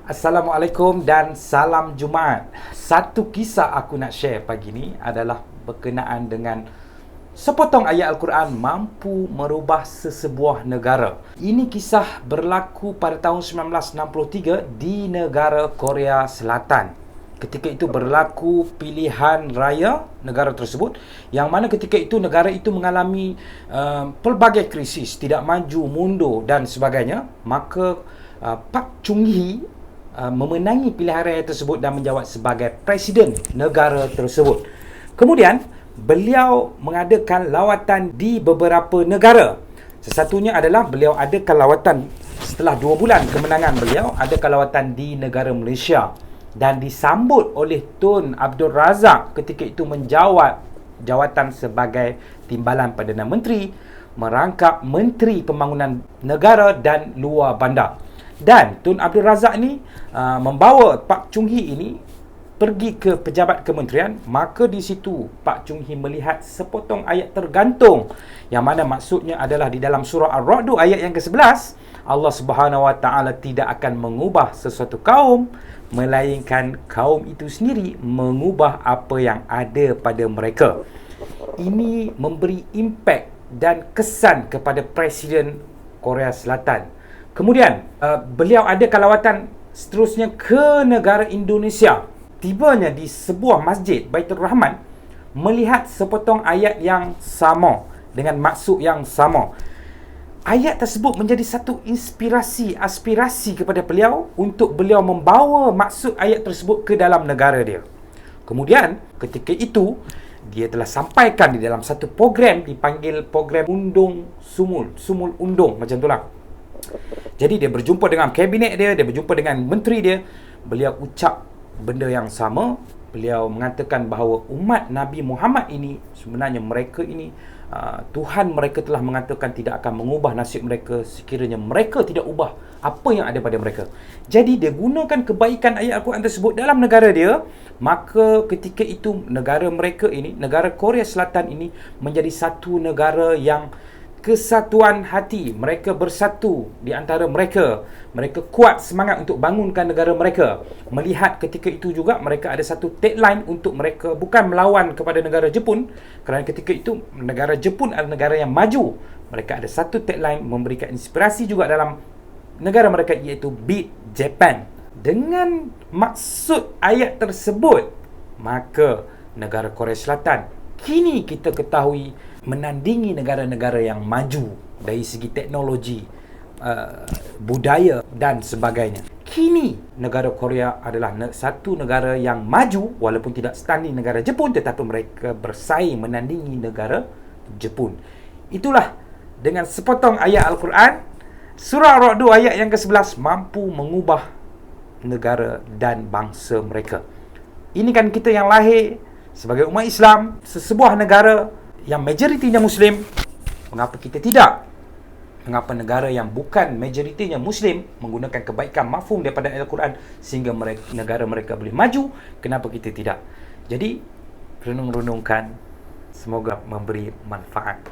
Assalamualaikum dan salam Jumaat. Satu kisah aku nak share pagi ni adalah berkenaan dengan sepotong ayat Al-Quran mampu merubah sesebuah negara. Ini kisah berlaku pada tahun 1963 di negara Korea Selatan. Ketika itu berlaku pilihan raya negara tersebut, yang mana ketika itu negara itu mengalami pelbagai krisis, tidak maju, mundur dan sebagainya. Maka Park Chung-hee memenangi pilihan raya tersebut dan menjawat sebagai presiden negara tersebut. Kemudian beliau mengadakan lawatan di beberapa negara. Sesatunya adalah beliau adakan lawatan setelah 2 bulan kemenangan beliau, adakan lawatan di negara Malaysia dan disambut oleh Tun Abdul Razak ketika itu menjawat jawatan sebagai Timbalan Perdana Menteri, merangkap Menteri Pembangunan Negara dan Luar Bandar. Dan Tun Abdul Razak ni membawa Park Chung-hee ini pergi ke pejabat kementerian. Maka di situ Park Chung-hee melihat sepotong ayat tergantung, yang mana maksudnya adalah di dalam surah Ar-Ra'd ayat yang ke-11, Allah Subhanahu Wa Taala tidak akan mengubah sesuatu kaum melainkan kaum itu sendiri mengubah apa yang ada pada mereka. Ini memberi impak dan kesan kepada Presiden Korea Selatan. Kemudian beliau adakan lawatan seterusnya ke negara Indonesia. Tibanya di sebuah masjid Baitur Rahman, melihat sepotong ayat yang sama dengan maksud yang sama. Ayat tersebut menjadi satu inspirasi, aspirasi kepada beliau untuk beliau membawa maksud ayat tersebut ke dalam negara dia. Kemudian ketika itu dia telah sampaikan di dalam satu program, dipanggil program Undung Sumul Undung, macam itulah. Jadi dia berjumpa dengan kabinet dia berjumpa dengan menteri dia, beliau ucap benda yang sama. Beliau mengatakan bahawa umat Nabi Muhammad ini sebenarnya mereka ini Tuhan mereka telah mengatakan tidak akan mengubah nasib mereka sekiranya mereka tidak ubah apa yang ada pada mereka. Jadi dia gunakan kebaikan ayat Al-Quran tersebut dalam negara dia. Maka ketika itu negara mereka ini, negara Korea Selatan ini menjadi satu negara yang kesatuan hati. Mereka bersatu di antara mereka. Mereka kuat semangat untuk bangunkan negara mereka. Melihat ketika itu juga mereka ada satu tagline untuk mereka bukan melawan kepada negara Jepun, kerana ketika itu negara Jepun adalah negara yang maju. Mereka ada satu tagline memberikan inspirasi juga dalam negara mereka, iaitu Beat Japan. Dengan maksud ayat tersebut, maka negara Korea Selatan kini kita ketahui menandingi negara-negara yang maju dari segi teknologi, budaya dan sebagainya. Kini negara Korea adalah satu negara yang maju, walaupun tidak setanding negara Jepun, tetapi mereka bersaing menandingi negara Jepun. Itulah dengan sepotong ayat Al-Quran, surah Ar-Ra'd ayat yang ke-11 mampu mengubah negara dan bangsa mereka. Ini kan kita yang lahir sebagai umat Islam, sesebuah negara yang majoritinya Muslim. Mengapa kita tidak? Mengapa negara yang bukan majoritinya Muslim menggunakan kebaikan mafhum daripada Al-Quran sehingga negara mereka boleh maju? Kenapa kita tidak? Jadi renung-renungkan, semoga memberi manfaat.